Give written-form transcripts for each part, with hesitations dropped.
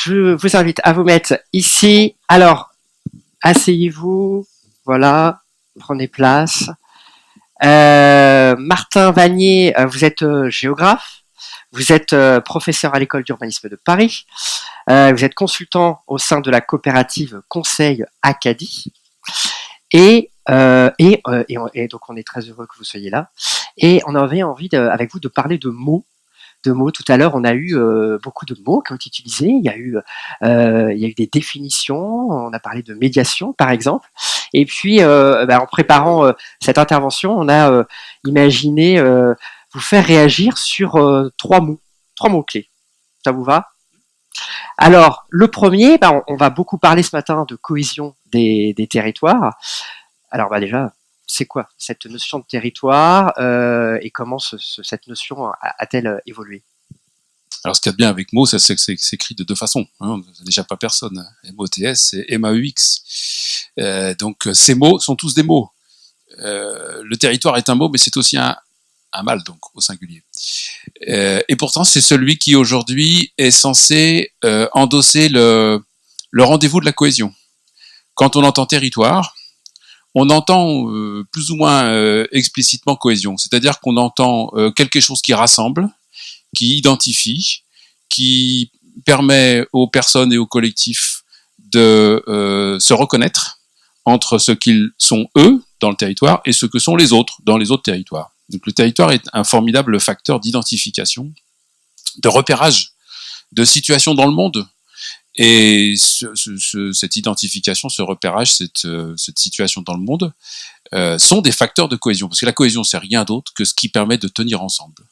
je vous invite à vous mettre ici. Alors, asseyez-vous. Voilà, prenez place. Martin Vanier, vous êtes géographe. Vous êtes professeur à l'école d'urbanisme de Paris. Vous êtes consultant au sein de la coopérative Conseil Acadie. Et donc on est très heureux que vous soyez là. Et on avait envie avec vous de parler de mots. Tout à l'heure, on a eu beaucoup de mots qui ont été utilisés. Il y a eu des définitions. On a parlé de médiation, par exemple. Et puis, en préparant cette intervention, on a imaginé vous faire réagir sur trois mots clés. Ça vous va? Alors, le premier, on va beaucoup parler ce matin de cohésion des territoires. Alors, déjà, c'est quoi cette notion de territoire et comment cette notion a-t-elle évolué? Alors, ce qu'il y a de bien avec mots, c'est que c'est écrit de deux façons. Hein. Déjà pas personne. M-O-T-S et M-A-U-X. Donc, ces mots sont tous des mots. Le territoire est un mot, mais c'est aussi un mal, donc au singulier. Et pourtant, c'est celui qui aujourd'hui est censé endosser le rendez-vous de la cohésion. Quand on entend territoire, on entend plus ou moins explicitement cohésion, c'est-à-dire qu'on entend quelque chose qui rassemble, qui identifie, qui permet aux personnes et aux collectifs de se reconnaître entre ce qu'ils sont eux dans le territoire et ce que sont les autres dans les autres territoires. Donc le territoire est un formidable facteur d'identification, de repérage, de situation dans le monde. Et cette identification, ce repérage, cette situation dans le monde sont des facteurs de cohésion. Parce que la cohésion, c'est rien d'autre que ce qui permet de tenir ensemble.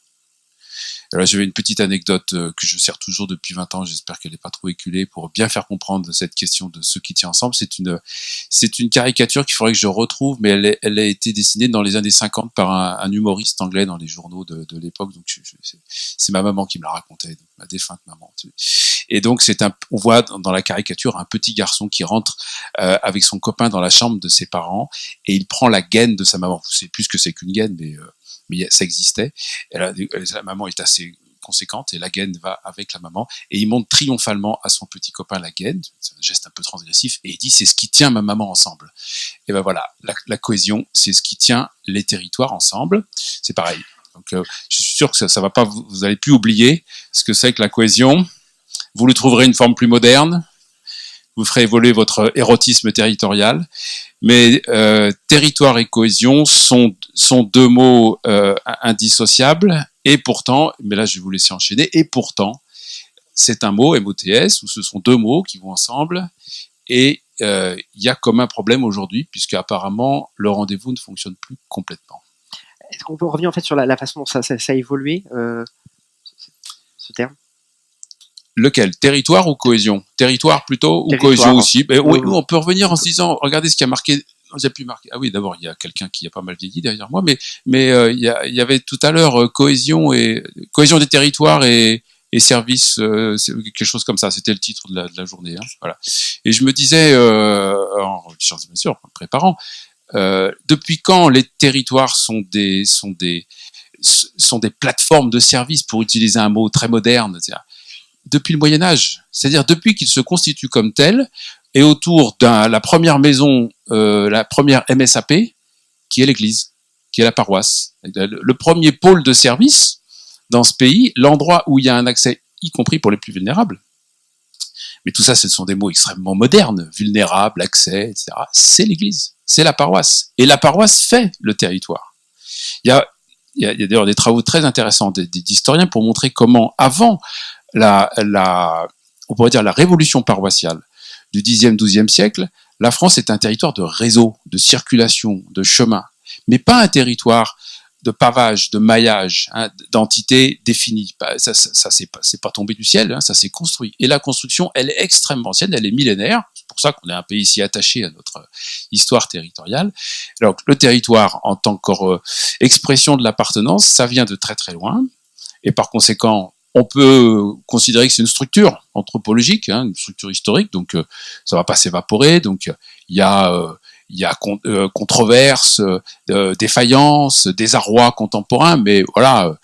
Alors, j'avais une petite anecdote que je sers toujours depuis 20 ans, j'espère qu'elle n'est pas trop éculée, pour bien faire comprendre cette question de ce qui tient ensemble. C'est une caricature qu'il faudrait que je retrouve, mais elle a été dessinée dans les années 50 par un humoriste anglais dans les journaux de l'époque. Donc c'est ma maman qui me la racontait, ma défunte maman. Et donc on voit dans la caricature un petit garçon qui rentre avec son copain dans la chambre de ses parents et il prend la gaine de sa maman. Vous savez plus ce que c'est qu'une gaine, mais ça existait. La maman est assez conséquente et la gaine va avec la maman et il montre triomphalement à son petit copain la gaine, c'est un geste un peu transgressif, et il dit c'est ce qui tient ma maman ensemble. Et ben voilà, la cohésion, c'est ce qui tient les territoires ensemble. C'est pareil. Donc je suis sûr que ça va pas, vous allez plus oublier ce que c'est que la cohésion. Vous lui trouverez une forme plus moderne. Vous ferez évoluer votre érotisme territorial. Mais territoire et cohésion sont deux mots indissociables. Et pourtant, mais là je vais vous laisser enchaîner, et pourtant, c'est un mot, M-O-T-S, où ce sont deux mots qui vont ensemble. Et il y a comme un problème aujourd'hui, puisque apparemment le rendez-vous ne fonctionne plus complètement. Est-ce qu'on peut revenir en fait sur la façon dont ça a évolué, ce terme? Lequel? Territoire ou cohésion? Territoire plutôt, ou cohésion aussi? Oui, on peut revenir en se disant, regardez ce qui a marqué. J'ai plus marqué. Ah oui, d'abord il y a quelqu'un qui a pas mal vieilli derrière moi, mais il y avait tout à l'heure cohésion des territoires et services, quelque chose comme ça. C'était le titre de la journée. Hein, voilà. Et je me disais, bien sûr, en préparant, depuis quand les territoires sont des plateformes de services, pour utiliser un mot très moderne, c'est-à-dire, depuis le Moyen-Âge, c'est-à-dire depuis qu'ils se constituent comme tels, et autour de la première maison, la première MSAP, qui est l'église, qui est la paroisse. Le premier pôle de service dans ce pays, l'endroit où il y a un accès, y compris pour les plus vulnérables. Mais tout ça, ce sont des mots extrêmement modernes, vulnérables, accès, etc. C'est l'église, c'est la paroisse. Et la paroisse fait le territoire. Il y a d'ailleurs des travaux très intéressants d'historiens pour montrer comment, avant on pourrait dire la révolution paroissiale du Xe, XIIe siècle, la France est un territoire de réseau, de circulation, de chemin, mais pas un territoire de pavage, de maillage, hein, d'entité définie. Ça c'est pas tombé du ciel, hein, ça s'est construit. Et la construction, elle est extrêmement ancienne, elle est millénaire. C'est pour ça qu'on est un pays si attaché à notre histoire territoriale. Alors le territoire, en tant qu'expression de l'appartenance, ça vient de très très loin, et par conséquent, on peut considérer que c'est une structure anthropologique, hein, une structure historique, donc ça va pas s'évaporer. Donc il y a controverses, défaillances, désarroi contemporain, mais voilà,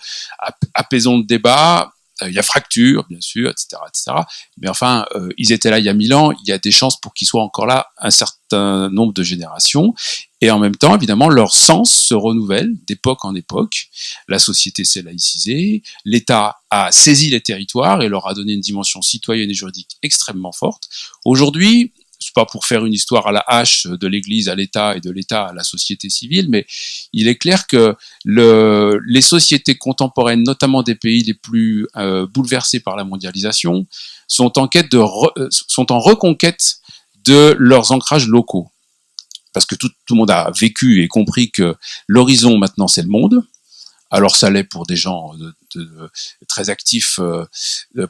apaisons le débat. Il y a fracture, bien sûr, etc., etc. Mais enfin, ils étaient là il y a 1000 ans. Il y a des chances pour qu'ils soient encore là un certain nombre de générations. Et en même temps, évidemment, leur sens se renouvelle d'époque en époque. La société s'est laïcisée, l'État a saisi les territoires et leur a donné une dimension citoyenne et juridique extrêmement forte. Aujourd'hui, c'est pas pour faire une histoire à la hache de l'Église à l'État et de l'État à la société civile, mais il est clair que les sociétés contemporaines, notamment des pays les plus bouleversés par la mondialisation, sont en reconquête de leurs ancrages locaux. Parce que tout le monde a vécu et compris que l'horizon maintenant c'est le monde. Alors ça l'est pour des gens très actifs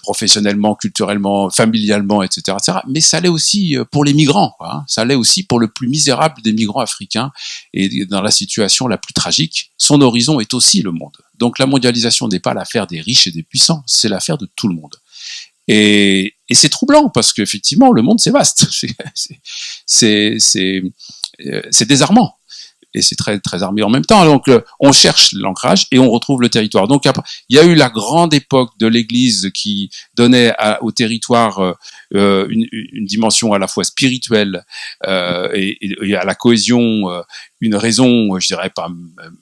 professionnellement, culturellement, familialement, etc., etc. Mais ça l'est aussi pour les migrants. Hein. Ça l'est aussi pour le plus misérable des migrants africains. Et dans la situation la plus tragique, son horizon est aussi le monde. Donc la mondialisation n'est pas l'affaire des riches et des puissants, c'est l'affaire de tout le monde. Et c'est troublant parce qu'effectivement le monde c'est vaste. C'est désarmant. Et c'est très très armé en même temps. Donc on cherche l'ancrage et on retrouve le territoire. Donc après, il y a eu la grande époque de l'Église qui donnait au territoire une dimension à la fois spirituelle et à la cohésion une raison, je dirais pas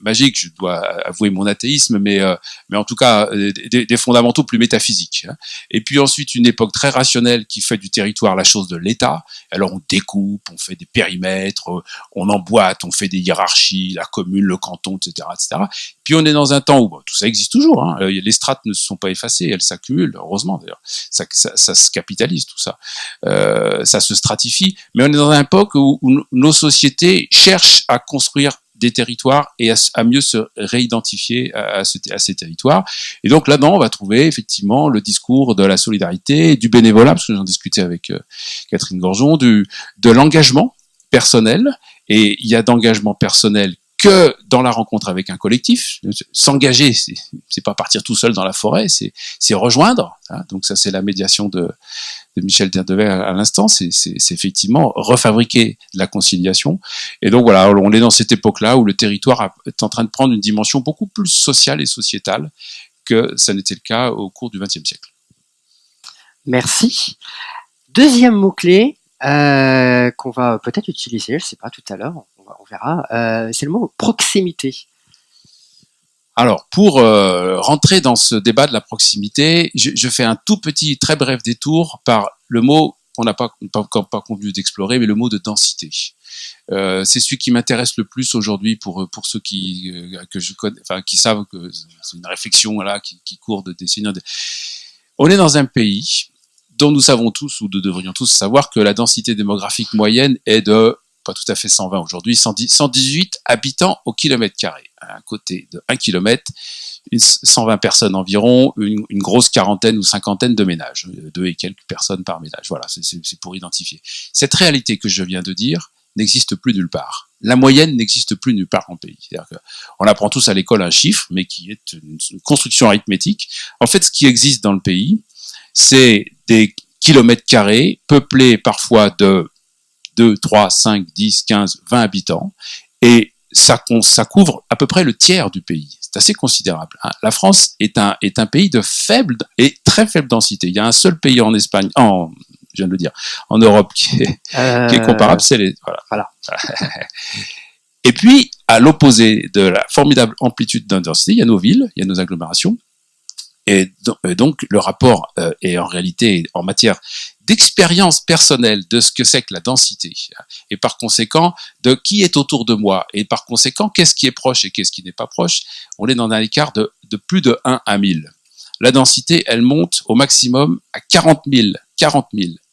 magique, je dois avouer mon athéisme, mais en tout cas des fondamentaux plus métaphysiques. Hein. Et puis ensuite une époque très rationnelle qui fait du territoire la chose de l'État. Alors on découpe, on fait des périmètres, on emboîte, on fait des hiérarchies, la commune, le canton, etc., etc. Puis on est dans un temps où tout ça existe toujours. Hein. Les strates ne se sont pas effacées, elles s'accumulent, heureusement d'ailleurs. Ça se capitalise tout ça, ça se stratifie. Mais on est dans une époque où nos sociétés cherchent à construire des territoires et à mieux se réidentifier à ces territoires. Et donc là-dedans, on va trouver effectivement le discours de la solidarité, du bénévolat, parce que j'en discutais avec Catherine Gorgeon, de l'engagement personnel. Et il y a d'engagement personnel que dans la rencontre avec un collectif. S'engager, c'est pas partir tout seul dans la forêt, c'est rejoindre. Hein. Donc ça, c'est la médiation de Michel Derdevet à l'instant. C'est effectivement refabriquer de la conciliation. Et donc voilà, on est dans cette époque-là où le territoire est en train de prendre une dimension beaucoup plus sociale et sociétale que ça n'était le cas au cours du XXe siècle. Merci. Deuxième mot-clé qu'on va peut-être utiliser, je ne sais pas, tout à l'heure, on verra, c'est le mot proximité. Alors, pour rentrer dans ce débat de la proximité, je fais un tout petit, très bref détour par le mot qu'on n'a pas convenu d'explorer, mais le mot de densité. C'est celui qui m'intéresse le plus aujourd'hui pour ceux que je connais, enfin qui savent que c'est une réflexion là qui court de décennies. On est dans un pays dont nous savons tous, ou nous devrions tous savoir, que la densité démographique moyenne est de, pas tout à fait 120 aujourd'hui, 118 habitants au kilomètre carré. À un côté de 1 kilomètre, 120 personnes environ, une grosse quarantaine ou cinquantaine de ménages, 2 et quelques personnes par ménage. Voilà, c'est pour identifier. Cette réalité que je viens de dire n'existe plus nulle part. La moyenne n'existe plus nulle part en pays. C'est-à-dire qu'on apprend tous à l'école un chiffre, mais qui est une construction arithmétique. En fait, ce qui existe dans le pays, c'est des kilomètres carrés peuplés parfois de 2, 3, 5, 10, 15, 20 habitants, et ça couvre à peu près le tiers du pays. C'est assez considérable. Hein. La France est un pays de faible et très faible densité. Il y a un seul pays en Espagne, je viens de le dire, en Europe qui est comparable, c'est voilà. Et puis, à l'opposé de la formidable amplitude de densité, il y a nos villes, il y a nos agglomérations. Et donc, le rapport est en réalité en matière d'expérience personnelle de ce que c'est que la densité, et par conséquent, de qui est autour de moi, et par conséquent, qu'est-ce qui est proche et qu'est-ce qui n'est pas proche, on est dans un écart de plus de 1 à 1000. La densité, elle monte au maximum à 40 000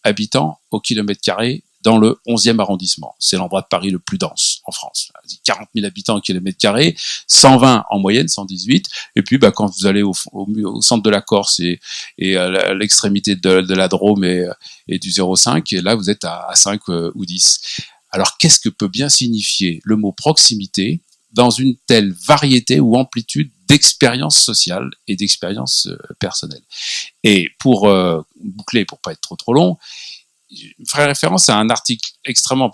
habitants au kilomètre carré dans le 11e arrondissement. C'est l'endroit de Paris le plus dense en France. 40 000 habitants au kilomètre carré, 120 en moyenne, 118. Et puis, quand vous allez au centre de la Corse et à l'extrémité de la Drôme et du 0,5, et là, vous êtes à 5 ou 10. Alors, qu'est-ce que peut bien signifier le mot proximité dans une telle variété ou amplitude d'expériences sociales et d'expériences personnelles? Et pour boucler, pour pas être trop long, je ferai référence à un article extrêmement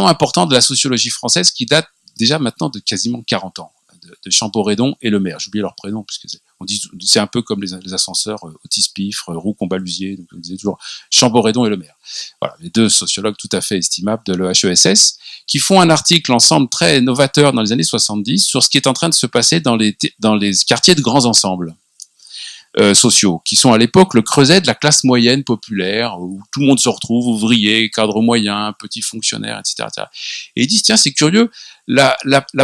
important de la sociologie française qui date déjà maintenant de quasiment 40 ans, de Chamboredon et Lemaire. J'ai oublié leur prénom puisque On dit, c'est un peu comme les ascenseurs Otis-Piffre, Roux-Combalusier, donc on disait toujours Chamboredon et Le Maire. Voilà, les deux sociologues tout à fait estimables de l'EHESS, qui font un article ensemble très novateur dans les années 70 sur ce qui est en train de se passer dans les quartiers de grands ensembles sociaux, qui sont à l'époque le creuset de la classe moyenne populaire, où tout le monde se retrouve, ouvriers, cadres moyens, petits fonctionnaires, etc. etc. Et ils disent, tiens, c'est curieux, la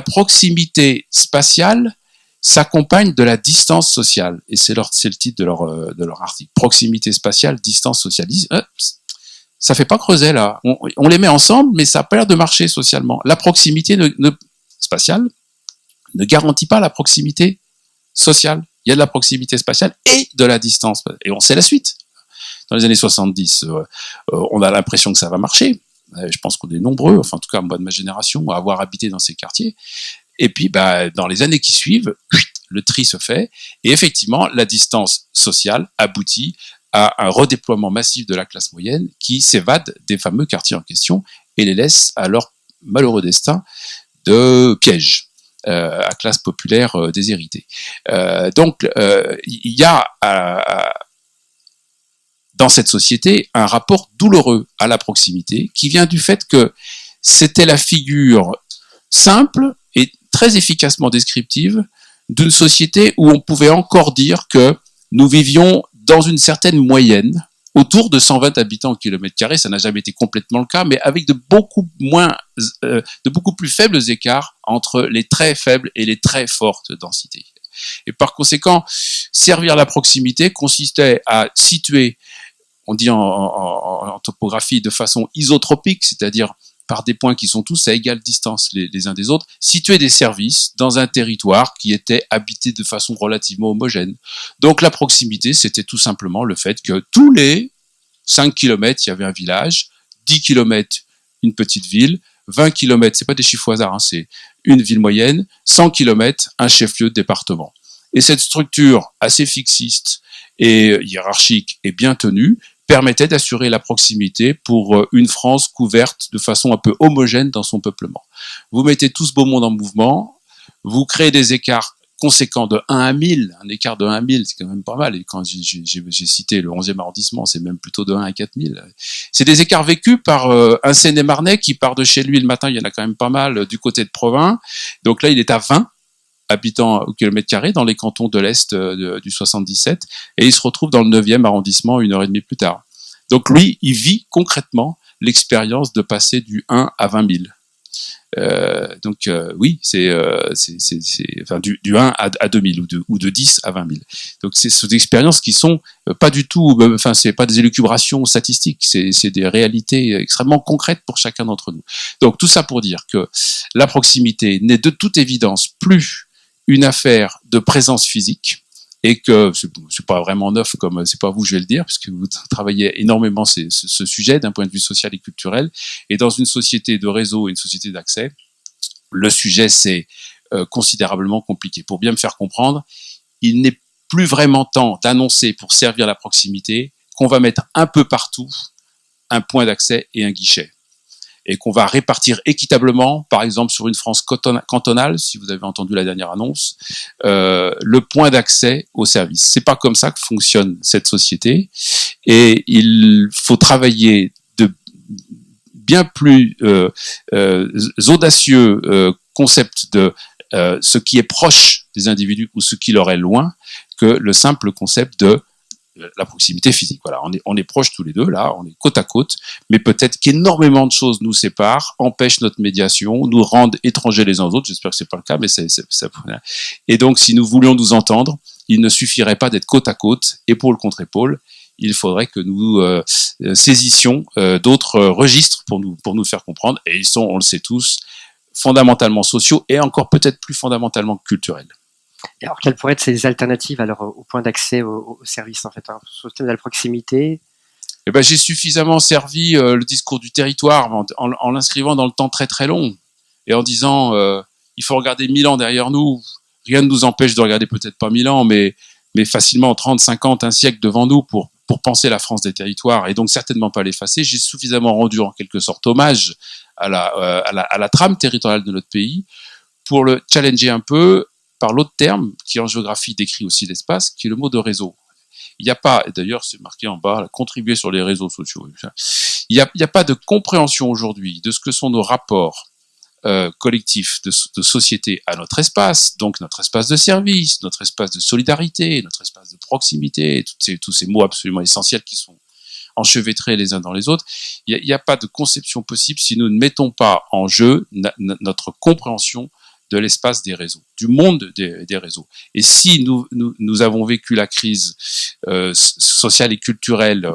proximité spatiale s'accompagne de la distance sociale. Et c'est le titre de leur article. Proximité spatiale, distance sociale. Ils disent, ça fait pas creuset, là. On les met ensemble, mais ça a pas l'air de marcher socialement. La proximité spatiale ne garantit pas la proximité sociale. Il y a de la proximité spatiale et de la distance. Et on sait la suite. Dans les années 70, on a l'impression que ça va marcher. Je pense qu'on est nombreux, enfin en tout cas moi de ma génération, à avoir habité dans ces quartiers. Et puis dans les années qui suivent, le tri se fait. Et effectivement, la distance sociale aboutit à un redéploiement massif de la classe moyenne qui s'évade des fameux quartiers en question et les laisse à leur malheureux destin de piège. À classe populaire déshéritée. Donc, il y a dans cette société un rapport douloureux à la proximité qui vient du fait que c'était la figure simple et très efficacement descriptive d'une société où on pouvait encore dire que nous vivions dans une certaine moyenne, autour de 120 habitants au kilomètre carré. Ça n'a jamais été complètement le cas, mais avec de beaucoup plus faibles écarts entre les très faibles et les très fortes densités. Et par conséquent, servir la proximité consistait à situer, on dit en topographie, de façon isotropique, c'est-à-dire par des points qui sont tous à égale distance les uns des autres, situer des services dans un territoire qui était habité de façon relativement homogène. Donc la proximité, c'était tout simplement le fait que tous les 5 km, il y avait un village, 10 km, une petite ville, 20 km, c'est pas des chiffres au hasard, hein, c'est une ville moyenne, 100 km, un chef-lieu de département. Et cette structure assez fixiste et hiérarchique et bien tenue permettait d'assurer la proximité pour une France couverte de façon un peu homogène dans son peuplement. Vous mettez tout ce beau monde en mouvement, vous créez des écarts conséquents de 1 à 1000, un écart de 1 à 1000, c'est quand même pas mal, et quand j'ai cité le 11e arrondissement, c'est même plutôt de 1 à 4000. C'est des écarts vécus par un Seine-et-Marnais qui part de chez lui le matin, il y en a quand même pas mal du côté de Provins, donc là il est à 20 habitants au kilomètre carré dans les cantons de l'Est du 77, et il se retrouve dans le 9e arrondissement 1h30 plus tard. Donc lui, il vit concrètement l'expérience de passer du 1 à 20 000. Donc oui, c'est enfin du 1 à 2000 ou de 10 à 20 000. Donc c'est des expériences qui sont pas du tout, enfin c'est pas des élucubrations statistiques, c'est des réalités extrêmement concrètes pour chacun d'entre nous. Donc tout ça pour dire que la proximité n'est de toute évidence plus une affaire de présence physique, et que c'est pas vraiment neuf, comme c'est pas vous je vais le dire, puisque vous travaillez énormément ce sujet d'un point de vue social et culturel, et dans une société de réseau et une société d'accès, le sujet c'est considérablement compliqué. Pour bien me faire comprendre, il n'est plus vraiment temps d'annoncer pour servir la proximité qu'on va mettre un peu partout un point d'accès et un guichet, et qu'on va répartir équitablement, par exemple sur une France cantonale, si vous avez entendu la dernière annonce, le point d'accès au service. C'est pas comme ça que fonctionne cette société, et il faut travailler de bien plus audacieux concept de ce qui est proche des individus ou ce qui leur est loin, que le simple concept de la proximité physique. Voilà, on est proches tous les deux, là, on est côte à côte, mais peut-être qu'énormément de choses nous séparent, empêchent notre médiation, nous rendent étrangers les uns aux autres. J'espère que c'est pas le cas, mais ça. Et donc, si nous voulions nous entendre, il ne suffirait pas d'être côte à côte, épaule contre épaule. Il faudrait que nous saisissions d'autres registres pour nous faire comprendre, et ils sont, on le sait tous, fondamentalement sociaux et encore peut-être plus fondamentalement culturels. Et alors, quelles pourraient être ces alternatives alors, au point d'accès au service, en fait, hein, sur le thème de la proximité? Eh ben, j'ai suffisamment servi le discours du territoire en l'inscrivant dans le temps très très long, et en disant il faut regarder 1000 ans derrière nous. Rien ne nous empêche de regarder peut-être pas 1000 ans, mais facilement 30, 50, un siècle devant nous pour penser la France des territoires, et donc certainement pas l'effacer. J'ai suffisamment rendu en quelque sorte hommage à la trame territoriale de notre pays pour le challenger un peu, par l'autre terme qui en géographie décrit aussi l'espace, qui est le mot de réseau. Il n'y a pas, d'ailleurs c'est marqué en bas, contribuer sur les réseaux sociaux. Il n'y a pas de compréhension aujourd'hui de ce que sont nos rapports collectifs de société à notre espace, donc notre espace de service, notre espace de solidarité, notre espace de proximité, tous ces mots absolument essentiels qui sont enchevêtrés les uns dans les autres. Il n'y a pas de conception possible si nous ne mettons pas en jeu notre compréhension de l'espace des réseaux, du monde des réseaux. Et si nous avons vécu la crise sociale et culturelle,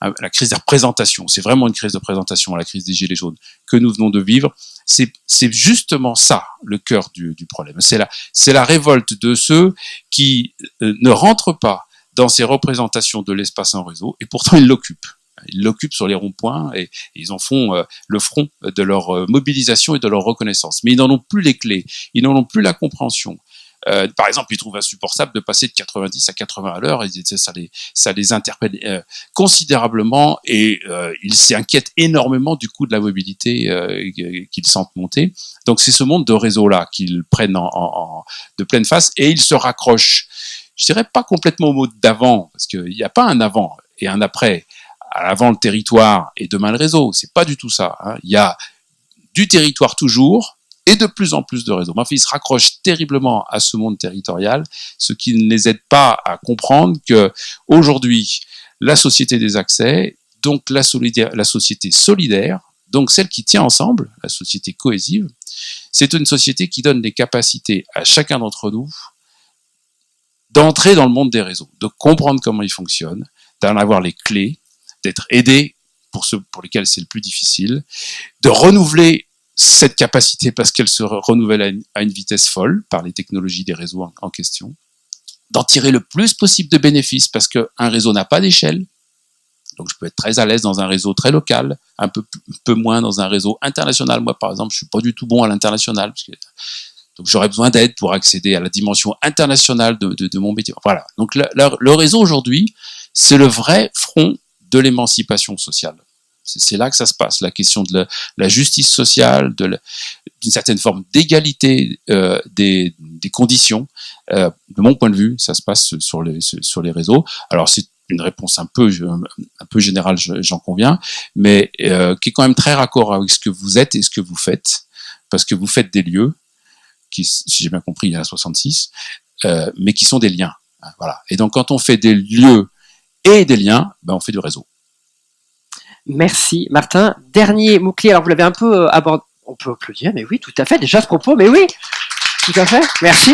la crise de représentation, c'est vraiment une crise de représentation, la crise des Gilets jaunes, que nous venons de vivre, c'est justement ça, le cœur du problème. C'est la révolte de ceux qui ne rentrent pas dans ces représentations de l'espace en réseau, et pourtant ils l'occupent. Ils l'occupent sur les ronds-points et ils en font le front de leur mobilisation et de leur reconnaissance. Mais ils n'en ont plus les clés, ils n'en ont plus la compréhension. Par exemple, ils trouvent insupportable de passer de 90 à 80 à l'heure, et ça les interpelle considérablement, et ils s'inquiètent énormément du coût de la mobilité qu'ils sentent monter. Donc c'est ce monde de réseau-là qu'ils prennent de pleine face, et ils se raccrochent, je dirais pas complètement au mot d'avant, parce qu'il n'y a pas un avant et un après. Avant le territoire et demain le réseau, c'est pas du tout ça. Hein. Il y a du territoire toujours et de plus en plus de réseaux. Mais enfin, ils se raccrochent terriblement à ce monde territorial, ce qui ne les aide pas à comprendre que aujourd'hui, la société des accès, donc la société solidaire, donc celle qui tient ensemble, la société cohésive, c'est une société qui donne des capacités à chacun d'entre nous d'entrer dans le monde des réseaux, de comprendre comment ils fonctionnent, d'en avoir les clés, d'être aidé pour ceux pour lesquels c'est le plus difficile, de renouveler cette capacité parce qu'elle se renouvelle à une vitesse folle par les technologies des réseaux en question, d'en tirer le plus possible de bénéfices parce qu'un réseau n'a pas d'échelle, donc je peux être très à l'aise dans un réseau très local, un peu moins dans un réseau international. Moi par exemple, je suis pas du tout bon à l'international, donc j'aurais besoin d'aide pour accéder à la dimension internationale de mon métier. Voilà, donc le réseau aujourd'hui, c'est le vrai front de l'émancipation sociale. C'est là que ça se passe, la question de la justice sociale, d'une certaine forme d'égalité des conditions. De mon point de vue, ça se passe sur les réseaux. Alors c'est une réponse un peu générale, j'en conviens, mais qui est quand même très raccord avec ce que vous êtes et ce que vous faites, parce que vous faites des lieux qui, si j'ai bien compris, il y en a 66, mais qui sont des liens. Voilà. Et donc quand on fait des lieux et des liens, on fait du réseau. Merci Martin. Dernier mot-clé, alors vous l'avez un peu abordé, on peut applaudir, mais oui, tout à fait, déjà ce propos, mais oui, tout à fait, merci.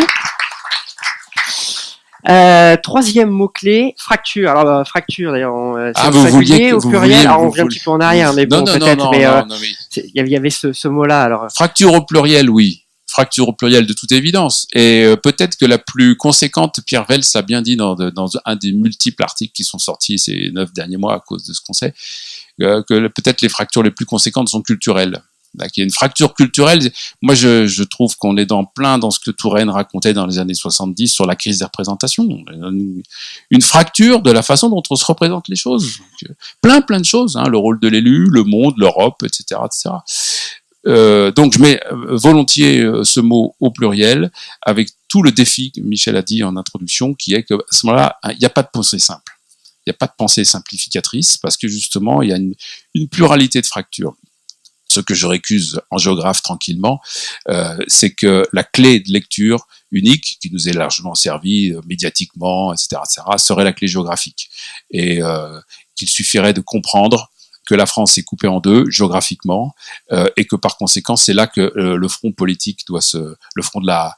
Troisième mot-clé, fracture. Alors fracture d'ailleurs, c'est au singulier, au pluriel, alors on revient un petit peu en arrière, mais bon, peut-être, mais il y avait ce mot-là. Alors. Fracture au pluriel, oui. Fracture au pluriel de toute évidence. Et peut-être que la plus conséquente, Pierre Vels a bien dit dans un des multiples articles qui sont sortis ces 9 derniers mois à cause de ce qu'on sait, que peut-être les fractures les plus conséquentes sont culturelles. Qu'il y a une fracture culturelle. Moi, je trouve qu'on est dans ce que Touraine racontait dans les années 70 sur la crise des représentations. Une fracture de la façon dont on se représente les choses. Plein de choses, hein, le rôle de l'élu, le monde, l'Europe, etc., etc. Donc je mets volontiers ce mot au pluriel avec tout le défi que Michel a dit en introduction, qui est qu'à ce moment-là, il n'y a pas de pensée simple. Il n'y a pas de pensée simplificatrice parce que justement, il y a une pluralité de fractures. Ce que je récuse en géographe tranquillement, c'est que la clé de lecture unique, qui nous est largement servie médiatiquement, etc., serait la clé géographique. Et qu'il suffirait de comprendre que la France est coupée en deux géographiquement et que par conséquent c'est là que le front politique le front de la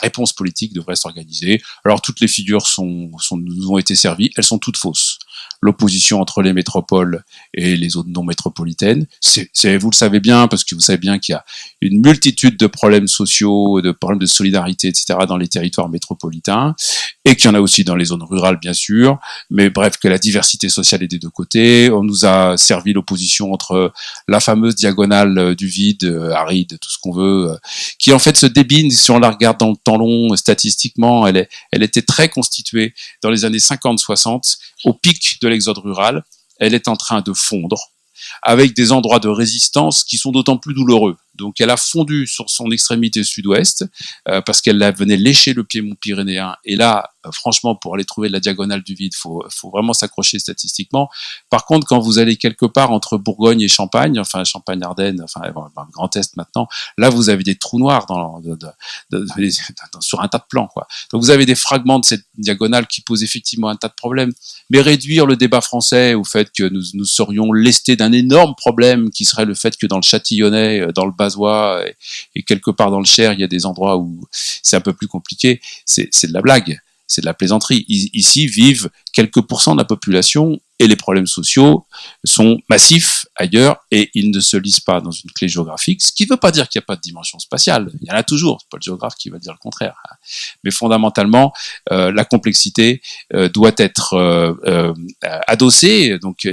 réponse politique devrait s'organiser. Alors toutes les figures nous ont été servies, elles sont toutes fausses. L'opposition entre les métropoles et les zones non métropolitaines, vous le savez bien parce que vous savez bien qu'il y a une multitude de problèmes sociaux, de problèmes de solidarité, etc. dans les territoires métropolitains et qu'il y en a aussi dans les zones rurales bien sûr. Mais bref, que la diversité sociale est des deux côtés. On nous a servi l'opposition entre la fameuse diagonale du vide, aride, tout ce qu'on veut, qui en fait se débine si on la regarde dans le temps long statistiquement. Elle était très constituée dans les années 50-60, au pic de l'exode rural. Elle est en train de fondre avec des endroits de résistance qui sont d'autant plus douloureux. Donc elle a fondu sur son extrémité sud-ouest parce qu'elle venait lécher le piémont pyrénéen. Et là, franchement, pour aller trouver la diagonale du vide, faut vraiment s'accrocher statistiquement. Par contre, quand vous allez quelque part entre Bourgogne et Champagne, enfin Champagne-Ardenne, enfin Grand Est maintenant, là vous avez des trous noirs sur un tas de plans, quoi. Donc vous avez des fragments de cette diagonale qui posent effectivement un tas de problèmes. Mais réduire le débat français au fait que nous serions lestés d'un énorme problème qui serait le fait que dans le Châtillonnais, dans le Bazois et quelque part dans le Cher, il y a des endroits où c'est un peu plus compliqué, c'est de la blague. C'est de la plaisanterie. Ici vivent quelques pourcents de la population et les problèmes sociaux sont massifs ailleurs et ils ne se lisent pas dans une clé géographique, ce qui ne veut pas dire qu'il n'y a pas de dimension spatiale. Il y en a toujours. C'est pas le géographe qui va dire le contraire. Mais fondamentalement, la complexité doit être adossée, donc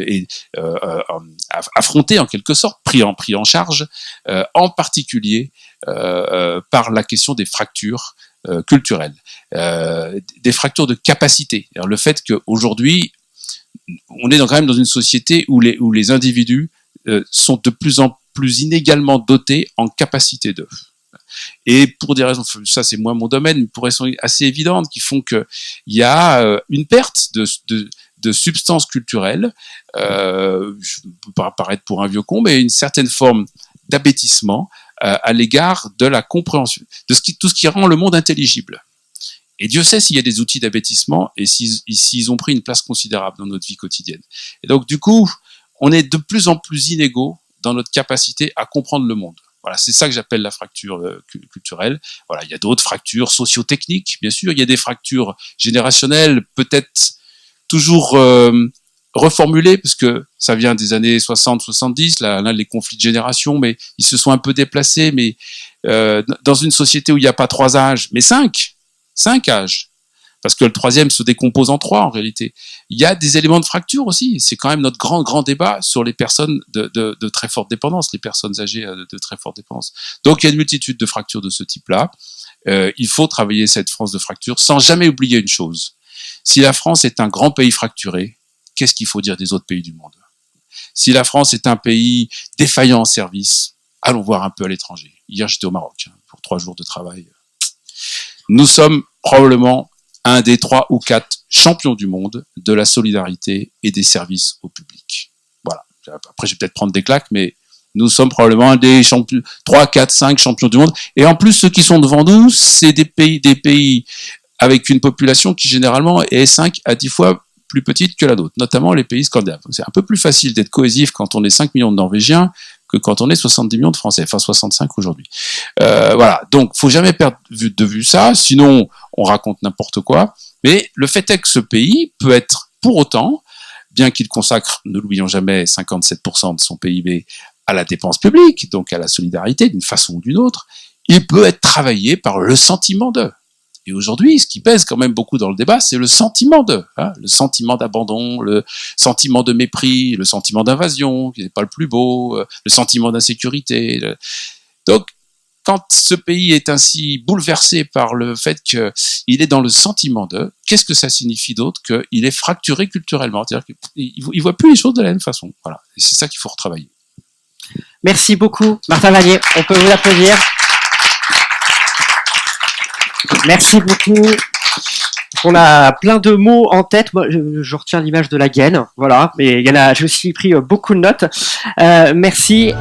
affrontée en quelque sorte, pris en charge, en particulier par la question des fractures culturelles, des fractures de capacité. Alors, le fait qu'aujourd'hui, on est quand même dans une société où les individus sont de plus en plus inégalement dotés en capacité d'eux. Et pour des raisons, ça c'est moins mon domaine, mais pour des raisons assez évidentes qui font qu'il y a une perte de substances culturelles, je peux pas paraître pour un vieux con, mais une certaine forme d'abêtissement à l'égard de la compréhension, de tout ce qui rend le monde intelligible. Et Dieu sait s'il y a des outils d'abêtissement et s'ils ont pris une place considérable dans notre vie quotidienne. Et donc, du coup, on est de plus en plus inégaux dans notre capacité à comprendre le monde. Voilà, c'est ça que j'appelle la fracture culturelle. Voilà, il y a d'autres fractures socio-techniques, bien sûr. Il y a des fractures générationnelles, peut-être toujours reformulées, parce que ça vient des années 60-70, là, les conflits de génération, mais ils se sont un peu déplacés. Mais dans une société où il n'y a pas 3 âges, mais 5 âges, parce que le 3e se décompose en 3 en réalité. Il y a des éléments de fracture aussi. C'est quand même notre grand débat sur les personnes de très forte dépendance, les personnes âgées de très forte dépendance. Donc il y a une multitude de fractures de ce type-là. Il faut travailler cette France de fracture sans jamais oublier une chose. Si la France est un grand pays fracturé, qu'est-ce qu'il faut dire des autres pays du monde? Si la France est un pays défaillant en service, allons voir un peu à l'étranger. Hier j'étais au Maroc pour 3 jours de travail. Nous sommes probablement un des 3 ou 4 champions du monde de la solidarité et des services au public. Voilà. Après, je vais peut-être prendre des claques, mais nous sommes probablement un des 3, 4, 5 champions du monde. Et en plus, ceux qui sont devant nous, c'est des pays avec une population qui généralement est 5 à 10 fois plus petite que la nôtre, notamment les pays scandinaves. Donc, c'est un peu plus facile d'être cohésif quand on est 5 millions de Norvégiens que quand on est 70 millions de Français, enfin 65 aujourd'hui. Voilà, donc faut jamais perdre de vue ça, sinon on raconte n'importe quoi. Mais le fait est que ce pays peut être, pour autant, bien qu'il consacre, ne l'oublions jamais, 57% de son PIB à la dépense publique, donc à la solidarité d'une façon ou d'une autre, il peut être travaillé par le sentiment d'eux. Et aujourd'hui, ce qui pèse quand même beaucoup dans le débat, c'est le sentiment le sentiment d'abandon, le sentiment de mépris, le sentiment d'invasion, qui n'est pas le plus beau, le sentiment d'insécurité. Donc, quand ce pays est ainsi bouleversé par le fait qu'il est dans le sentiment qu'est-ce que ça signifie d'autre qu'il est fracturé culturellement? C'est-à-dire qu'il voit plus les choses de la même façon. Voilà. Et c'est ça qu'il faut retravailler. Merci beaucoup, Martin Vanier. On peut vous applaudir. Merci beaucoup. On a plein de mots en tête. Moi, je retiens l'image de la gaine. Voilà. Mais il y en a, j'ai aussi pris beaucoup de notes. Merci.